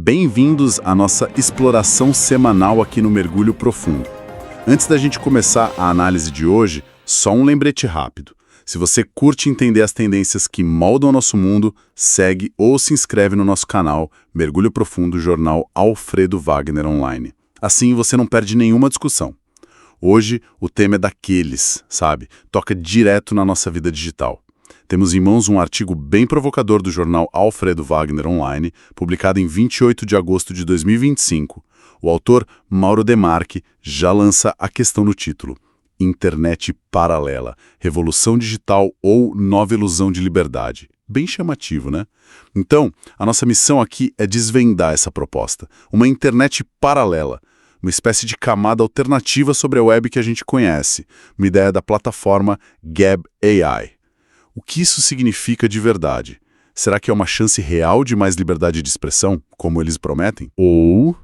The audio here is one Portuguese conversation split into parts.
Bem-vindos à nossa exploração semanal aqui no Mergulho Profundo. Antes da gente começar a análise de hoje, só um lembrete rápido. Se você curte entender as tendências que moldam o nosso mundo, segue ou se inscreve no nosso canal Mergulho Profundo, jornal Alfredo Wagner Online. Assim você não perde nenhuma discussão. Hoje o tema é daqueles, sabe? Toca direto na nossa vida digital. Temos em mãos um artigo bem provocador do jornal Alfredo Wagner Online, publicado em 28 de agosto de 2025. O autor, Mauro Demarque, já lança a questão no título: Internet Paralela, Revolução Digital ou Nova Ilusão de Liberdade. Bem chamativo, né? Então, a nossa missão aqui é desvendar essa proposta. Uma internet paralela, uma espécie de camada alternativa sobre a web que a gente conhece, uma ideia da plataforma Gab AI. O que isso significa de verdade? Será que é uma chance real de mais liberdade de expressão, como eles prometem? Ou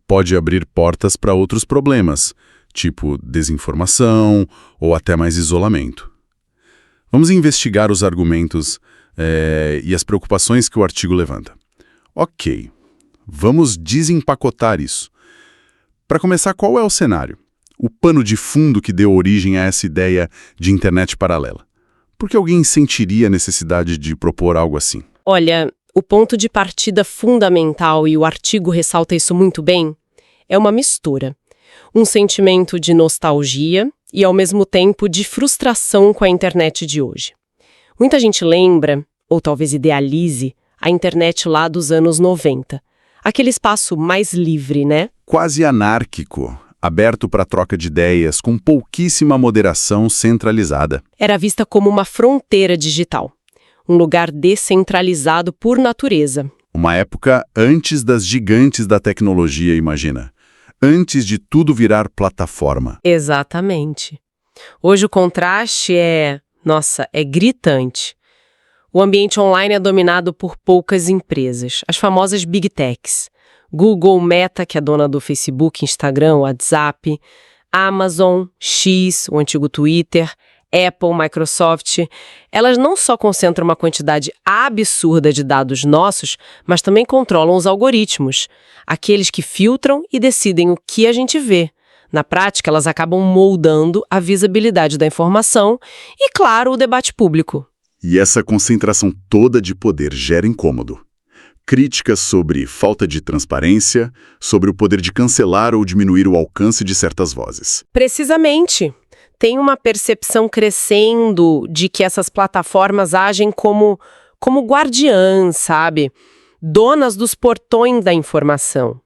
pode abrir portas para outros problemas, tipo desinformação ou até mais isolamento? Vamos investigar os argumentos e as preocupações que o artigo levanta. Ok, vamos desempacotar isso. Para começar, qual é o cenário? O pano de fundo que deu origem a essa ideia de internet paralela? Por que alguém sentiria a necessidade de propor algo assim? Olha, o ponto de partida fundamental, e o artigo ressalta isso muito bem, é uma mistura. Um sentimento de nostalgia e, ao mesmo tempo, de frustração com a internet de hoje. Muita gente lembra, ou talvez idealize, a internet lá dos anos 90. Aquele espaço mais livre, né? Quase anárquico, aberto para troca de ideias, com pouquíssima moderação centralizada. Era vista como uma fronteira digital. Um lugar descentralizado por natureza. Uma época antes das gigantes da tecnologia, imagina. Antes de tudo virar plataforma. Exatamente. Hoje o contraste é gritante. O ambiente online é dominado por poucas empresas, as famosas Big Techs. Google, Meta, que é dona do Facebook, Instagram, WhatsApp, Amazon, X, o antigo Twitter, Apple, Microsoft. Elas não só concentram uma quantidade absurda de dados nossos, mas também controlam os algoritmos, aqueles que filtram e decidem o que a gente vê. Na prática, elas acabam moldando a visibilidade da informação e, claro, o debate público. E essa concentração toda de poder gera incômodo. Críticas sobre falta de transparência, sobre o poder de cancelar ou diminuir o alcance de certas vozes. Precisamente. Tem uma percepção crescendo de que essas plataformas agem como guardiãs, sabe? Donas dos portões da informação.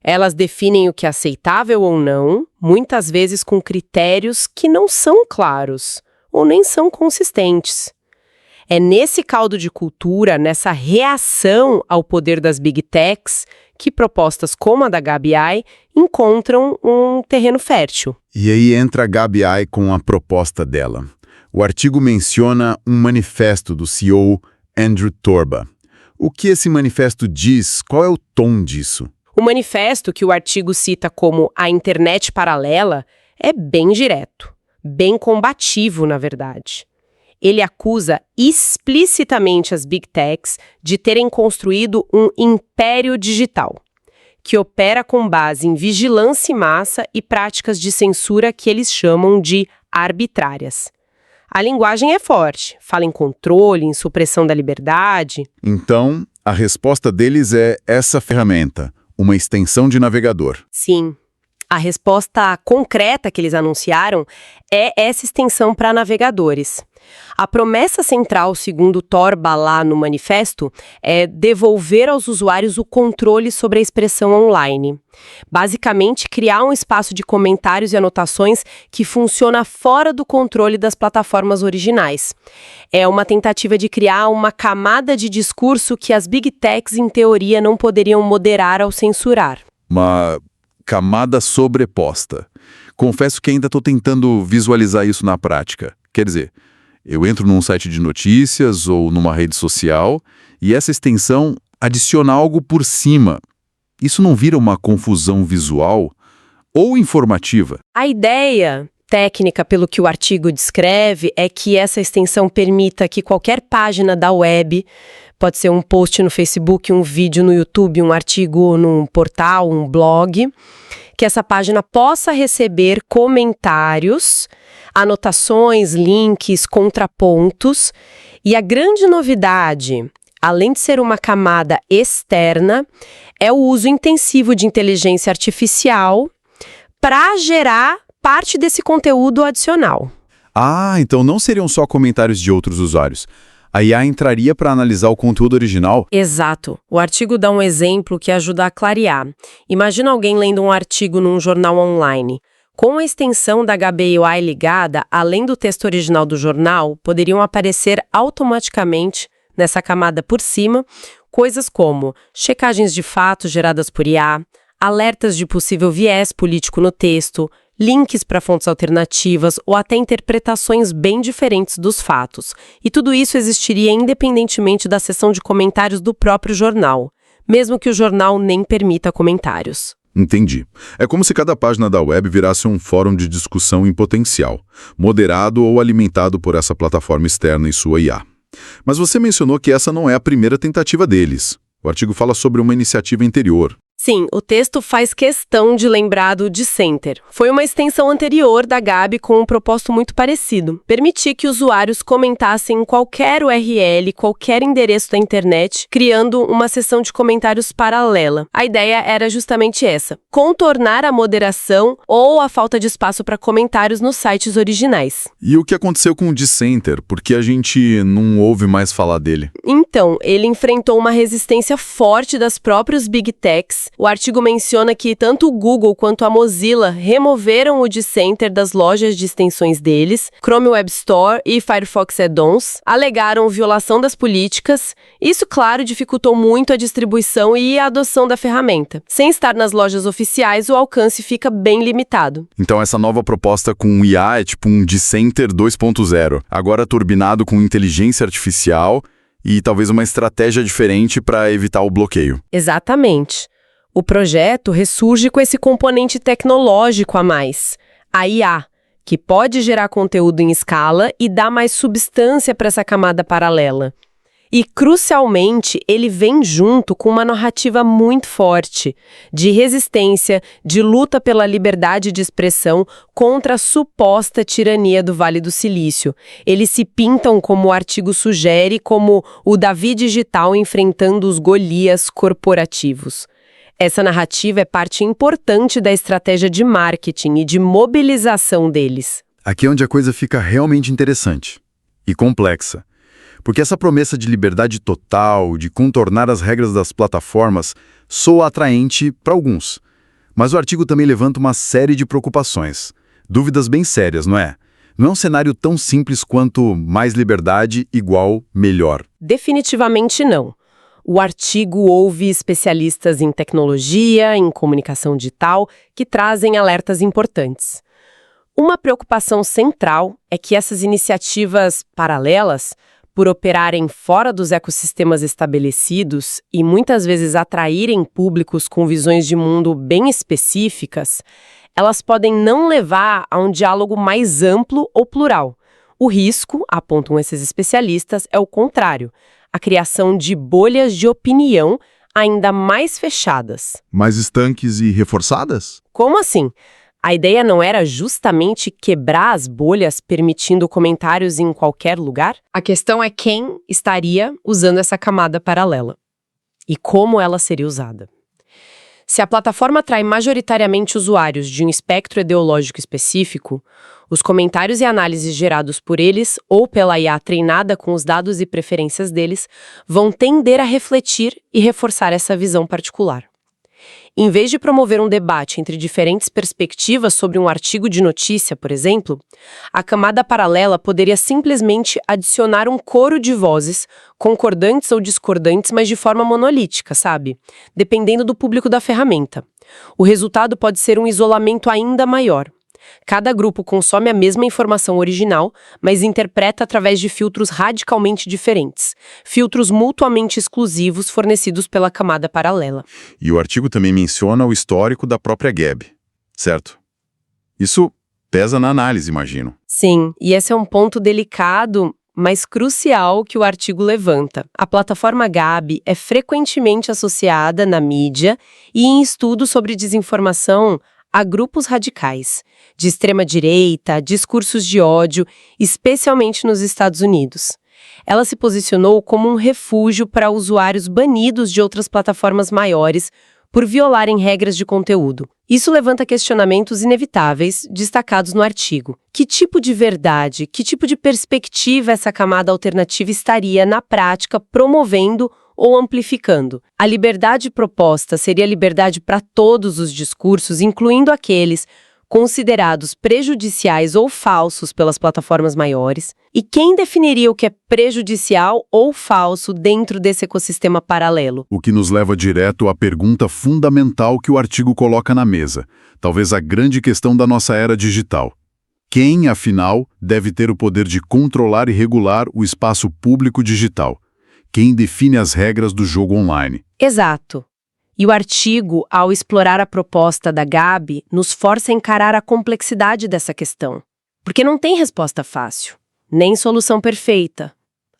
Elas definem o que é aceitável ou não, muitas vezes com critérios que não são claros ou nem são consistentes. É nesse caldo de cultura, nessa reação ao poder das Big Techs, que propostas como a da Gab AI encontram um terreno fértil. E aí entra a Gab AI com a proposta dela. O artigo menciona um manifesto do CEO Andrew Torba. O que esse manifesto diz? Qual é o tom disso? O manifesto, que o artigo cita como a internet paralela, é bem direto, bem combativo, na verdade. Ele acusa explicitamente as Big Techs de terem construído um império digital, que opera com base em vigilância em massa e práticas de censura que eles chamam de arbitrárias. A linguagem é forte, fala em controle, em supressão da liberdade. Então, a resposta deles é essa ferramenta, uma extensão de navegador. Sim. A resposta concreta que eles anunciaram é essa extensão para navegadores. A promessa central, segundo Torba lá no manifesto, é devolver aos usuários o controle sobre a expressão online. Basicamente, criar um espaço de comentários e anotações que funciona fora do controle das plataformas originais. É uma tentativa de criar uma camada de discurso que as Big Techs, em teoria, não poderiam moderar ou censurar. Uma camada sobreposta. Confesso que ainda estou tentando visualizar isso na prática. Quer dizer, eu entro num site de notícias ou numa rede social e essa extensão adiciona algo por cima. Isso não vira uma confusão visual ou informativa? A ideia técnica, pelo que o artigo descreve, é que essa extensão permita que qualquer página da web, pode ser um post no Facebook, um vídeo no YouTube, um artigo num portal, um blog, que essa página possa receber comentários, anotações, links, contrapontos. E a grande novidade, além de ser uma camada externa, é o uso intensivo de inteligência artificial para gerar parte desse conteúdo adicional. Ah, então não seriam só comentários de outros usuários. A IA entraria para analisar o conteúdo original? Exato. O artigo dá um exemplo que ajuda a clarear. Imagina alguém lendo um artigo num jornal online. Com a extensão da HBUI ligada, além do texto original do jornal, poderiam aparecer automaticamente, nessa camada por cima, coisas como checagens de fatos geradas por IA, alertas de possível viés político no texto, links para fontes alternativas ou até interpretações bem diferentes dos fatos. E tudo isso existiria independentemente da seção de comentários do próprio jornal, mesmo que o jornal nem permita comentários. Entendi. É como se cada página da web virasse um fórum de discussão em potencial, moderado ou alimentado por essa plataforma externa e sua IA. Mas você mencionou que essa não é a primeira tentativa deles. O artigo fala sobre uma iniciativa anterior. Sim, o texto faz questão de lembrar do dCenter. Foi uma extensão anterior da Gabi com um propósito muito parecido. Permitir que usuários comentassem em qualquer URL, qualquer endereço da internet, criando uma seção de comentários paralela. A ideia era justamente essa: contornar a moderação ou a falta de espaço para comentários nos sites originais. E o que aconteceu com o dCenter? Por que a gente não ouve mais falar dele? Então, ele enfrentou uma resistência forte das próprias Big Techs. O artigo menciona que tanto o Google quanto a Mozilla removeram o dCenter das lojas de extensões deles, Chrome Web Store e Firefox Add-ons, alegaram violação das políticas. Isso, claro, dificultou muito a distribuição e a adoção da ferramenta. Sem estar nas lojas oficiais, o alcance fica bem limitado. Então essa nova proposta com IA é tipo um dCenter 2.0, agora turbinado com inteligência artificial e talvez uma estratégia diferente para evitar o bloqueio. Exatamente. O projeto ressurge com esse componente tecnológico a mais, a IA, que pode gerar conteúdo em escala e dar mais substância para essa camada paralela. E, crucialmente, ele vem junto com uma narrativa muito forte, de resistência, de luta pela liberdade de expressão contra a suposta tirania do Vale do Silício. Eles se pintam, como o artigo sugere, como o Davi digital enfrentando os Golias corporativos. Essa narrativa é parte importante da estratégia de marketing e de mobilização deles. Aqui é onde a coisa fica realmente interessante e complexa. Porque essa promessa de liberdade total, de contornar as regras das plataformas, soa atraente para alguns. Mas o artigo também levanta uma série de preocupações. Dúvidas bem sérias, não é? Não é um cenário tão simples quanto mais liberdade igual melhor. Definitivamente não. O artigo ouve especialistas em tecnologia, em comunicação digital, que trazem alertas importantes. Uma preocupação central é que essas iniciativas paralelas, por operarem fora dos ecossistemas estabelecidos e muitas vezes atraírem públicos com visões de mundo bem específicas, elas podem não levar a um diálogo mais amplo ou plural. O risco, apontam esses especialistas, é o contrário: a criação de bolhas de opinião ainda mais fechadas. Mais estanques e reforçadas? Como assim? A ideia não era justamente quebrar as bolhas permitindo comentários em qualquer lugar? A questão é quem estaria usando essa camada paralela e como ela seria usada. Se a plataforma atrai majoritariamente usuários de um espectro ideológico específico, os comentários e análises gerados por eles ou pela IA treinada com os dados e preferências deles vão tender a refletir e reforçar essa visão particular. Em vez de promover um debate entre diferentes perspectivas sobre um artigo de notícia, por exemplo, a camada paralela poderia simplesmente adicionar um coro de vozes, concordantes ou discordantes, mas de forma monolítica, sabe? Dependendo do público da ferramenta. O resultado pode ser um isolamento ainda maior. Cada grupo consome a mesma informação original, mas interpreta através de filtros radicalmente diferentes. Filtros mutuamente exclusivos fornecidos pela camada paralela. E o artigo também menciona o histórico da própria Gab, certo? Isso Pesa na análise, imagino. Sim, e esse é um ponto delicado, mas crucial que o artigo levanta. A plataforma Gabi é frequentemente associada na mídia e em estudos sobre desinformação a grupos radicais, de extrema-direita, discursos de ódio, especialmente nos Estados Unidos. Ela se posicionou como um refúgio para usuários banidos de outras plataformas maiores por violarem regras de conteúdo. Isso levanta questionamentos inevitáveis, destacados no artigo. Que tipo de verdade, que tipo de perspectiva essa camada alternativa estaria, na prática, promovendo ou amplificando? A liberdade proposta seria liberdade para todos os discursos, incluindo aqueles considerados prejudiciais ou falsos pelas plataformas maiores? E quem definiria o que é prejudicial ou falso dentro desse ecossistema paralelo? O que nos leva direto à pergunta fundamental que o artigo coloca na mesa, talvez a grande questão da nossa era digital. Quem, afinal, deve ter o poder de controlar e regular o espaço público digital? Quem define as regras do jogo online? Exato. E o artigo, ao explorar a proposta da Gabi, nos força a encarar a complexidade dessa questão. Porque não tem resposta fácil, nem solução perfeita.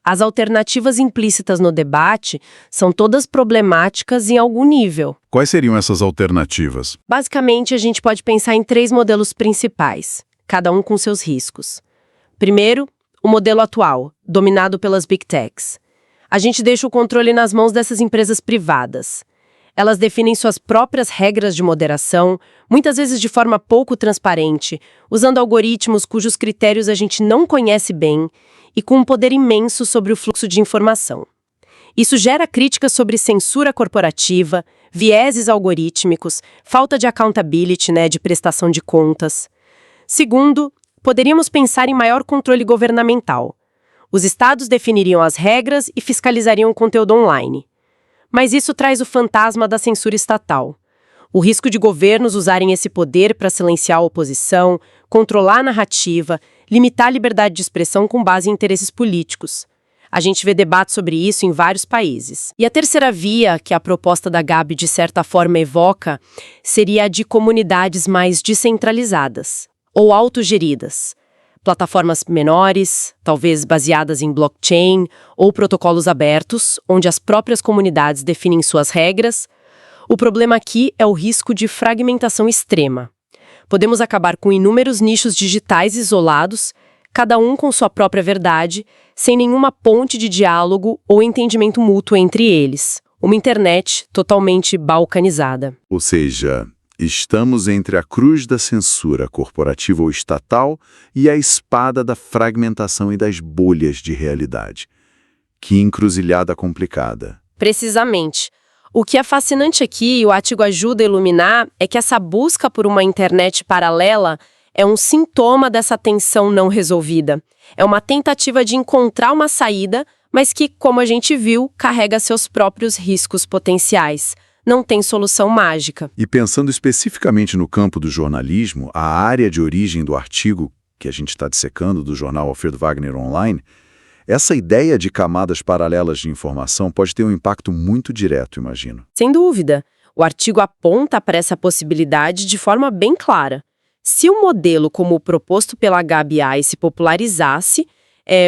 As alternativas implícitas no debate são todas problemáticas em algum nível. Quais seriam essas alternativas? Basicamente, a gente pode pensar em 3 modelos principais, cada um com seus riscos. Primeiro, o modelo atual, dominado pelas Big Techs. A gente deixa o controle nas mãos dessas empresas privadas. Elas definem suas próprias regras de moderação, muitas vezes de forma pouco transparente, usando algoritmos cujos critérios a gente não conhece bem e com um poder imenso sobre o fluxo de informação. Isso gera críticas sobre censura corporativa, vieses algorítmicos, falta de accountability, de prestação de contas. Segundo, poderíamos pensar em maior controle governamental. Os estados definiriam as regras e fiscalizariam o conteúdo online. Mas isso traz o fantasma da censura estatal. O risco de governos usarem esse poder para silenciar a oposição, controlar a narrativa, limitar a liberdade de expressão com base em interesses políticos. A gente vê debates sobre isso em vários países. E a terceira via, que a proposta da Gabi de certa forma evoca, seria a de comunidades mais descentralizadas, ou autogeridas. Plataformas menores, talvez baseadas em blockchain ou protocolos abertos, onde as próprias comunidades definem suas regras. O problema aqui é o risco de fragmentação extrema. Podemos acabar com inúmeros nichos digitais isolados, cada um com sua própria verdade, sem nenhuma ponte de diálogo ou entendimento mútuo entre eles. Uma internet totalmente balcanizada. Ou seja, estamos entre a cruz da censura corporativa ou estatal e a espada da fragmentação e das bolhas de realidade. Que encruzilhada complicada. Precisamente. O que é fascinante aqui, e o artigo ajuda a iluminar, é que essa busca por uma internet paralela é um sintoma dessa tensão não resolvida. É uma tentativa de encontrar uma saída, mas que, como a gente viu, carrega seus próprios riscos potenciais. Não tem solução mágica. E pensando especificamente no campo do jornalismo, a área de origem do artigo que a gente está dissecando do jornal Alfredo Wagner Online, essa ideia de camadas paralelas de informação pode ter um impacto muito direto, imagino. Sem dúvida. O artigo aponta para essa possibilidade de forma bem clara. Se um modelo como o proposto pela Gabi se popularizasse,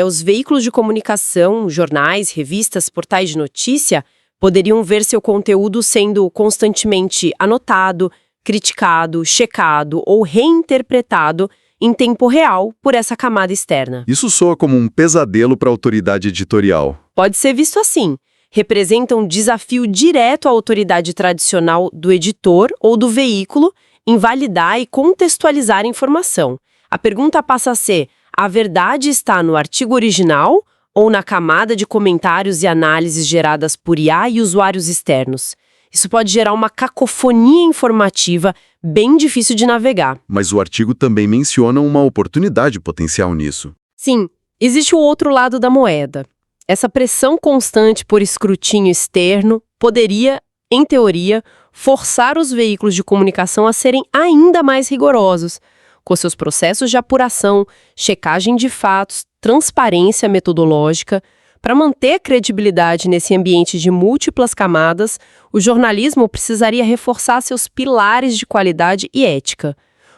os veículos de comunicação, jornais, revistas, portais de notícia poderiam ver seu conteúdo sendo constantemente anotado, criticado, checado ou reinterpretado em tempo real por essa camada externa. Isso soa como um pesadelo para a autoridade editorial. Pode ser visto assim. Representa um desafio direto à autoridade tradicional do editor ou do veículo em validar e contextualizar a informação. A pergunta passa a ser: a verdade está no artigo original ou na camada de comentários e análises geradas por IA e usuários externos? Isso pode gerar uma cacofonia informativa bem difícil de navegar. Mas o artigo também menciona uma oportunidade potencial nisso. Sim, existe o outro lado da moeda. Essa pressão constante por escrutínio externo poderia, em teoria, forçar os veículos de comunicação a serem ainda mais rigorosos, com seus processos de apuração, checagem de fatos, transparência metodológica. Para manter a credibilidade nesse ambiente de múltiplas camadas, o jornalismo precisaria reforçar seus pilares de qualidade e ética.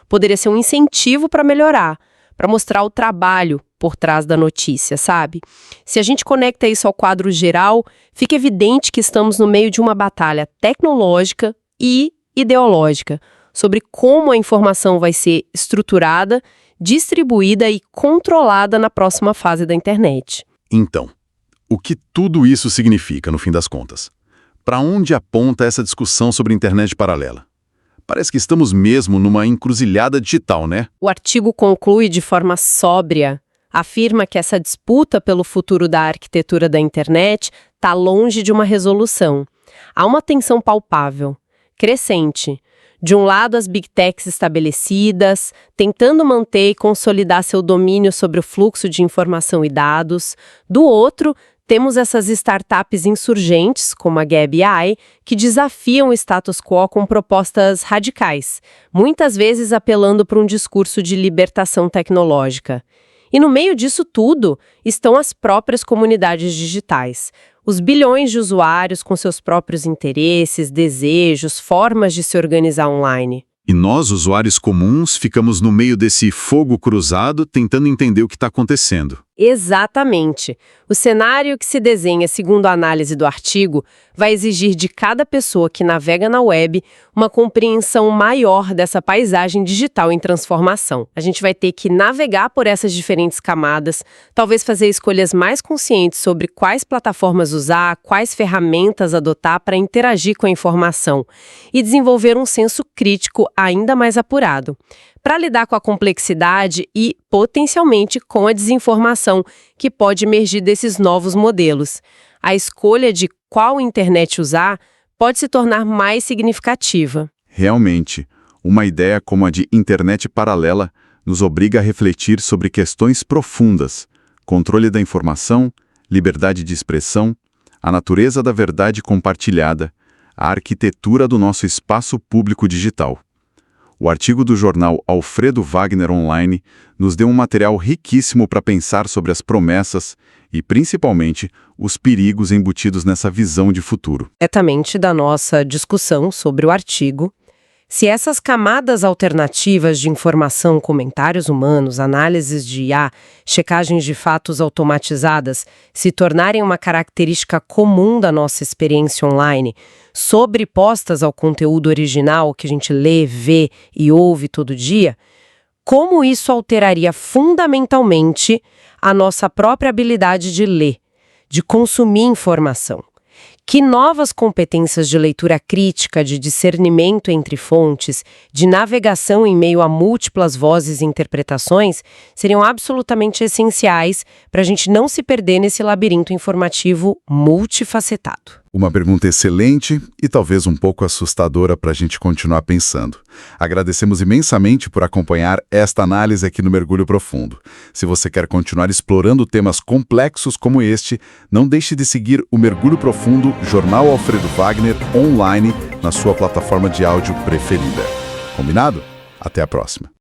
poderia ser um incentivo para melhorar, para mostrar o trabalho por trás da notícia, sabe? Se a gente conecta isso ao quadro geral, fica evidente que estamos no meio de uma batalha tecnológica e ideológica sobre como a informação vai ser estruturada, distribuída e controlada na próxima fase da internet. Então, o que tudo isso significa, no fim das contas? Para onde aponta essa discussão sobre internet paralela? Parece que estamos mesmo numa encruzilhada digital, né? O artigo conclui de forma sóbria, afirma que essa disputa pelo futuro da arquitetura da internet está longe de uma resolução. Há uma tensão palpável, crescente. De um lado, as big techs estabelecidas, tentando manter e consolidar seu domínio sobre o fluxo de informação e dados. Do outro, temos essas startups insurgentes, como a Gab AI, que desafiam o status quo com propostas radicais, muitas vezes apelando para um discurso de libertação tecnológica. E no meio disso tudo estão as próprias comunidades digitais. Os bilhões de usuários com seus próprios interesses, desejos, formas de se organizar online. E nós, usuários comuns, ficamos no meio desse fogo cruzado tentando entender o que está acontecendo. Exatamente. O cenário que se desenha, segundo a análise do artigo, vai exigir de cada pessoa que navega na web uma compreensão maior dessa paisagem digital em transformação. A gente vai ter que navegar por essas diferentes camadas, talvez fazer escolhas mais conscientes sobre quais plataformas usar, quais ferramentas adotar para interagir com a informação e desenvolver um senso crítico ainda mais apurado, para lidar com a complexidade e, potencialmente, com a desinformação que pode emergir desses novos modelos. A escolha de qual internet usar pode se tornar mais significativa. Realmente, uma ideia como a de internet paralela nos obriga a refletir sobre questões profundas: controle da informação, liberdade de expressão, a natureza da verdade compartilhada, a arquitetura do nosso espaço público digital. O artigo do jornal Alfredo Wagner Online nos deu um material riquíssimo para pensar sobre as promessas e, principalmente, os perigos embutidos nessa visão de futuro. Diretamente da nossa discussão sobre o artigo, se essas camadas alternativas de informação, comentários humanos, análises de IA, checagens de fatos automatizadas se tornarem uma característica comum da nossa experiência online, sobrepostas ao conteúdo original que a gente lê, vê e ouve todo dia, como isso alteraria fundamentalmente a nossa própria habilidade de ler, de consumir informação? Que novas competências de leitura crítica, de discernimento entre fontes, de navegação em meio a múltiplas vozes e interpretações seriam absolutamente essenciais para a gente não se perder nesse labirinto informativo multifacetado? Uma pergunta excelente e talvez um pouco assustadora para a gente continuar pensando. Agradecemos imensamente por acompanhar esta análise aqui no Mergulho Profundo. Se você quer continuar explorando temas complexos como este, não deixe de seguir o Mergulho Profundo Jornal Alfredo Wagner online na sua plataforma de áudio preferida. Combinado? Até a próxima.